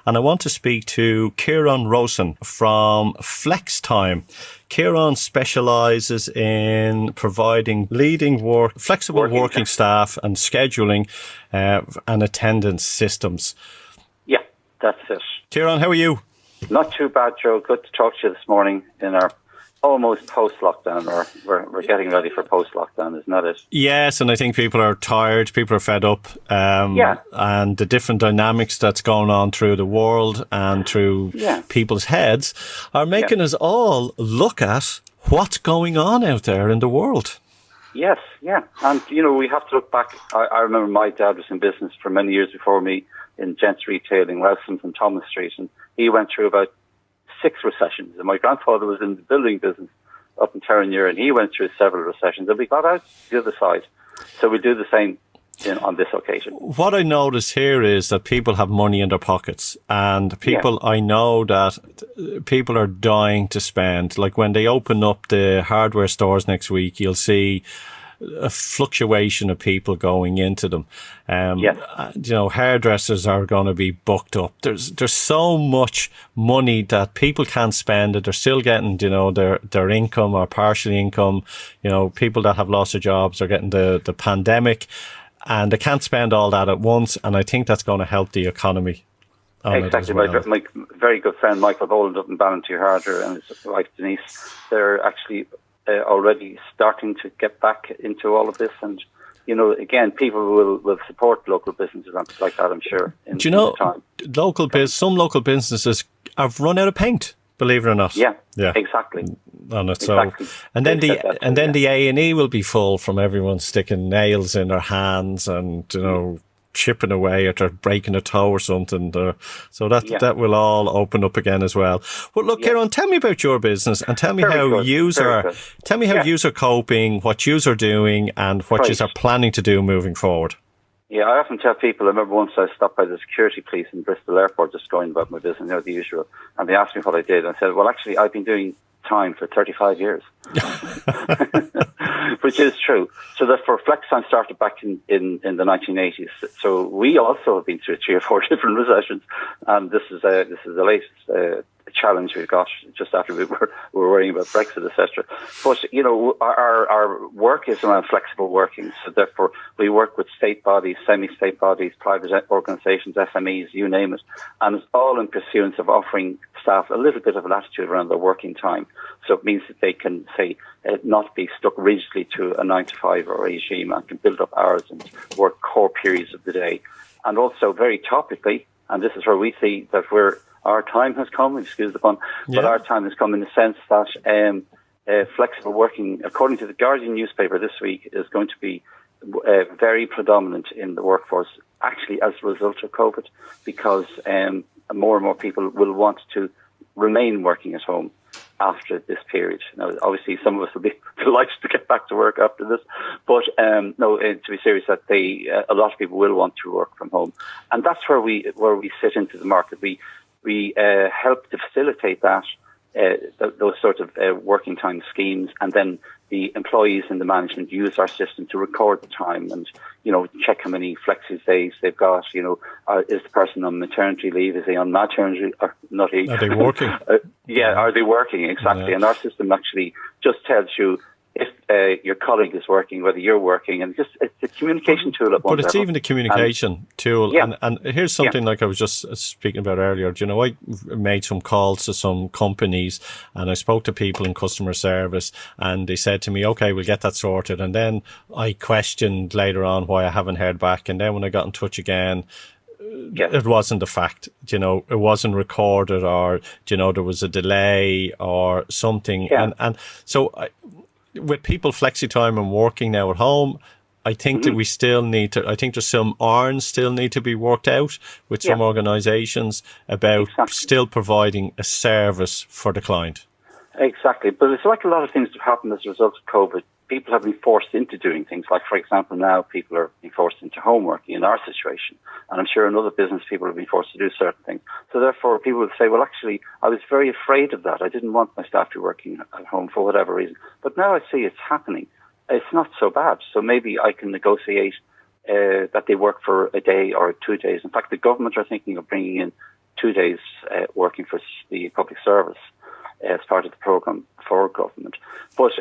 and I want to speak to Ciaran Rowsome from FlexTime. Ciaran specialises in providing flexible working staff and scheduling and attendance systems. Yeah, that's it. Ciaran, how are you? Not too bad, Joe. Good to talk to you this morning in our almost post-lockdown, or we're getting ready for post-lockdown, isn't that it? Yes, and I think people are tired, people are fed up, and the different dynamics that's going on through the world and through people's heads are making us all look at what's going on out there in the world. Yes, yeah. And, we have to look back. I remember my dad was in business for many years before me in gents retailing, Rowsome and Thomas Street, and he went through about 6 recessions. And my grandfather was in the building business up in Terranure, and he went through several recessions, and we got out the other side. So we do the same on this occasion. What I notice here is that people have money in their pockets, and I know that people are dying to spend. Like when they open up the hardware stores next week, you'll see a fluctuation of people going into them. Hairdressers are going to be booked up. There's so much money that people can't spend, that they're still getting, their income or partial income. People that have lost their jobs are getting the pandemic, and they can't spend all that at once. And I think that's going to help the economy. Exactly. My very good friend Michael Boland up in Ballantyre Harder and his wife Denise, they're actually already starting to get back into all of this, and again, people will support local businesses like that, I'm sure. Some local businesses have run out of paint, believe it or not. Yeah, exactly. On it. So, and then the A&E will be full from everyone sticking nails in their hands and chipping away, or they're breaking a toe or something. So that will all open up again as well. Well, look, Ciaran, tell me about your business and tell me how yous are coping, what yous are doing, and what yous are planning to do moving forward. Yeah, I often tell people, I remember once I stopped by the security police in Bristol Airport just going about my business, the usual, and they asked me what I did. I said, well, actually, I've been doing time for 35 years, which is true. So therefore, FlexTime started back in the 1980s. So we also have been through 3 or 4 different recessions, and this is the latest challenge we've got just after we were worrying about Brexit, etc. But our work is around flexible working. So therefore, we work with state bodies, semi-state bodies, private organisations, SMEs, you name it, and it's all in pursuance of offering staff a little bit of latitude around their working time. So it means that they can, say, not be stuck rigidly to a 9-to-5 or regime, and can build up hours and work core periods of the day. And also, very topically, and this is where we see that our time has come, excuse the pun, but our time has come in the sense that flexible working, according to the Guardian newspaper this week, is going to be very predominant in the workforce, actually as a result of COVID, because more and more people will want to remain working at home after this period. Now, obviously, some of us will be delighted to get back to work after this, but to be serious, that a lot of people will want to work from home, and that's where we sit into the market. We help to facilitate that, those sort of working time schemes, and then the employees and the management use our system to record the time and, check how many flexi days they've got. Is the person on maternity leave? Is he on maternity or not? Are they working? Are they working? Exactly. Yeah. And our system actually just tells you if your colleague is working, whether you're working, and it's a communication tool at one But it's level. Even a communication tool. Yeah. And here's something like I was just speaking about earlier. I made some calls to some companies, and I spoke to people in customer service, and they said to me, okay, we'll get that sorted. And then I questioned later on why I haven't heard back. And then when I got in touch again, it wasn't a fact, it wasn't recorded, or, there was a delay or something. Yeah. And so with people flexi time and working now at home, I think that we still need to, I think there's some irons still need to be worked out with some organisations about still providing a service for the client. Exactly. But it's like a lot of things that have happened as a result of COVID. People have been forced into doing things. Like, for example, now people are being forced into homework in our situation. And I'm sure in other business people have been forced to do certain things. So therefore, people would say, well, actually, I was very afraid of that. I didn't want my staff to be working at home for whatever reason. But now I see it's happening. It's not so bad. So maybe I can negotiate that they work for a day or 2 days. In fact, the government are thinking of bringing in 2 days working for the public service as part of the programme for government. But,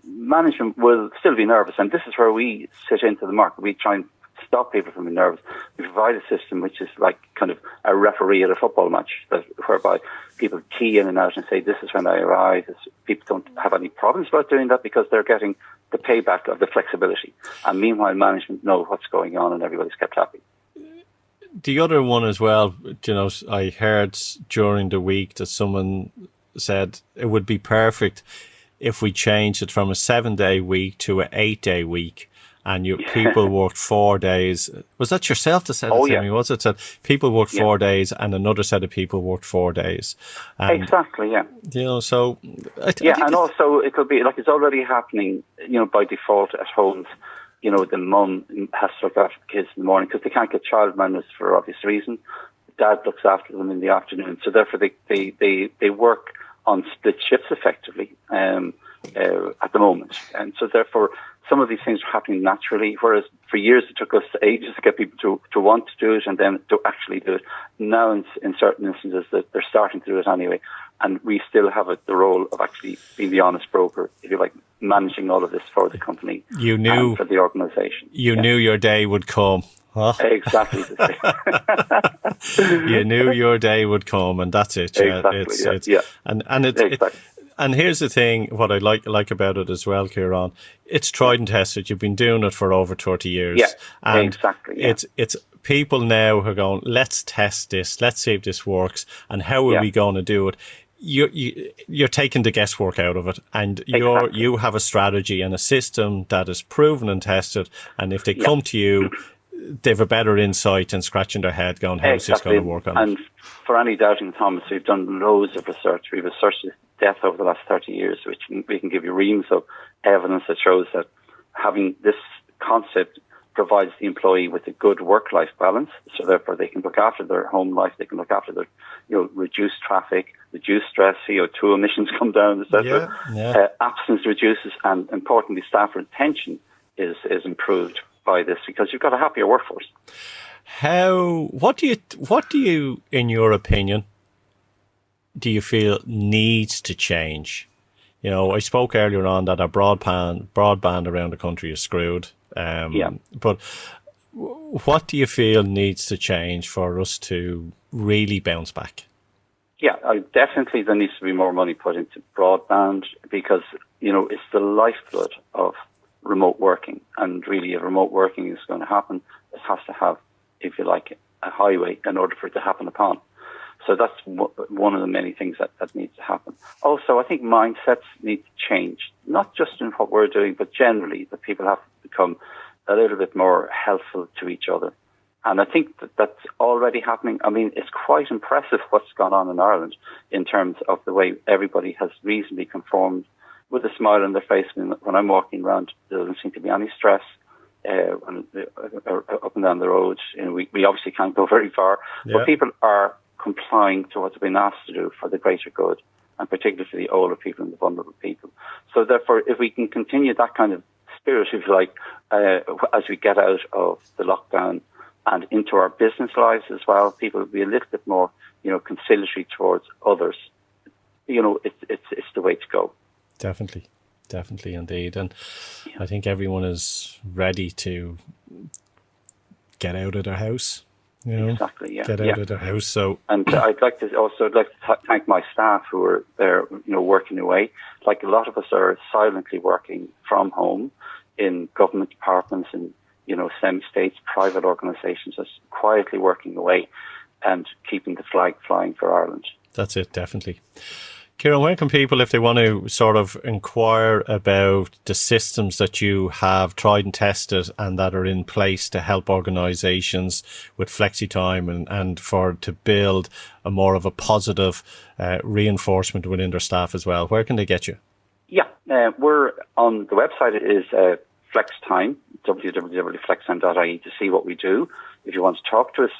management will still be nervous, and this is where we sit into the market. We try and stop people from being nervous. We provide a system which is like kind of a referee at a football match, whereby people key in and out and say, this is when I arrive. People don't have any problems about doing that because they're getting the payback of the flexibility. And meanwhile, management know what's going on and everybody's kept happy. The other one as well, I heard during the week that someone said it would be perfect if we changed it from a 7-day week to an 8-day week, and people worked 4 days. Was that yourself that said it to me? Was it said people worked 4 days and another set of people worked 4 days? And, exactly, yeah. So and also it could be like it's already happening, by default at homes. The mum has to look after the kids in the morning because they can't get childminders for obvious reason. Dad looks after them in the afternoon. So therefore they work on split shifts effectively at the moment. And so therefore some of these things are happening naturally, whereas for years it took us ages to get people to want to do it and then to actually do it. Now in certain instances that they're starting to do it anyway. And we still have the role of actually being the honest broker, if you like, managing all of this for the company and for the organisation. You knew your day would come. Huh? Exactly. You knew your day would come, and that's it. Exactly. And here's the thing: what I like about it as well, Ciaran, it's tried and tested. You've been doing it for over 30 years. Yeah, and exactly. Yeah. It's people now who are going, let's test this, let's see if this works, and how are we going to do it? You're taking the guesswork out of it, and you have a strategy and a system that is proven and tested. And if they come to you, they have a better insight and scratching their head going, how's this going to work on and for any doubting Thomas, we've done loads of research. We've researched death over the last 30 years, which we can give you reams of evidence that shows that having this concept provides the employee with a good work-life balance, so therefore they can look after their home life, they can look after their, reduce traffic, reduce stress, CO2 emissions come down, etc. Absence reduces, and importantly, staff retention is improved by this because you've got a happier workforce. What do you, in your opinion, do you feel needs to change? I spoke earlier on that our broadband around the country is screwed. But what do you feel needs to change for us to really bounce back? Yeah, definitely there needs to be more money put into broadband because, it's the lifeblood of remote working. And really, if remote working is going to happen, it has to have, if you like, a highway in order for it to happen upon. So that's one of the many things that needs to happen. Also, I think mindsets need to change, not just in what we're doing, but generally that people have to become a little bit more helpful to each other. And I think that's already happening. I mean, it's quite impressive what's gone on in Ireland in terms of the way everybody has reasonably conformed with a smile on their face. When I'm walking around, there doesn't seem to be any stress. Up and down the road, we obviously can't go very far, but people are complying to what's been asked to do for the greater good, and particularly for the older people and the vulnerable people. So therefore, if we can continue that kind of spirit, if you like, as we get out of the lockdown and into our business lives as well, people will be a little bit more, conciliatory towards others. It's the way to go. Definitely indeed. And I think everyone is ready to get out of their house. Exactly, get out of their house. So, and I'd like to thank my staff who are there, working away. Like a lot of us are silently working from home in government departments and semi-states, private organisations, just quietly working away and keeping the flag flying for Ireland. That's it, definitely. Ciaran, where can people, if they want to sort of inquire about the systems that you have tried and tested and that are in place to help organisations with FlexiTime and to build a more of a positive reinforcement within their staff as well, where can they get you? Yeah, we're on the website. It is FlexTime, www.flextime.ie, to see what we do. If you want to talk to us,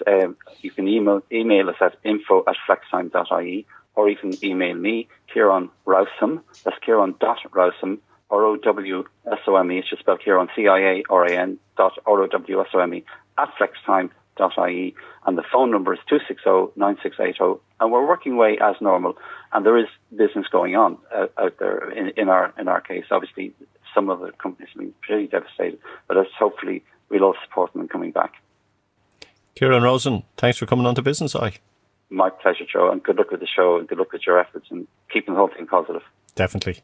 you can email us at info@flextime.ie. Or you can email me, Ciaran Rowsome, that's Ciaran.Rowsome, R-O-W-S-O-M-E, it's just spelled Ciaran, C-I-A-R-A-N, .R-O-W-S-O-M-E, @flextime.ie. flex.ie, and the phone number is 260-9680, and we're working away as normal, and there is business going on out there in our case. Obviously, some of the companies have been pretty devastated, but let's hopefully we'll all support them in coming back. Ciaran Rowsome, thanks for coming on to Business Eye. My pleasure, Joe, and good luck with the show, and good luck with your efforts, and keeping the whole thing positive. Definitely.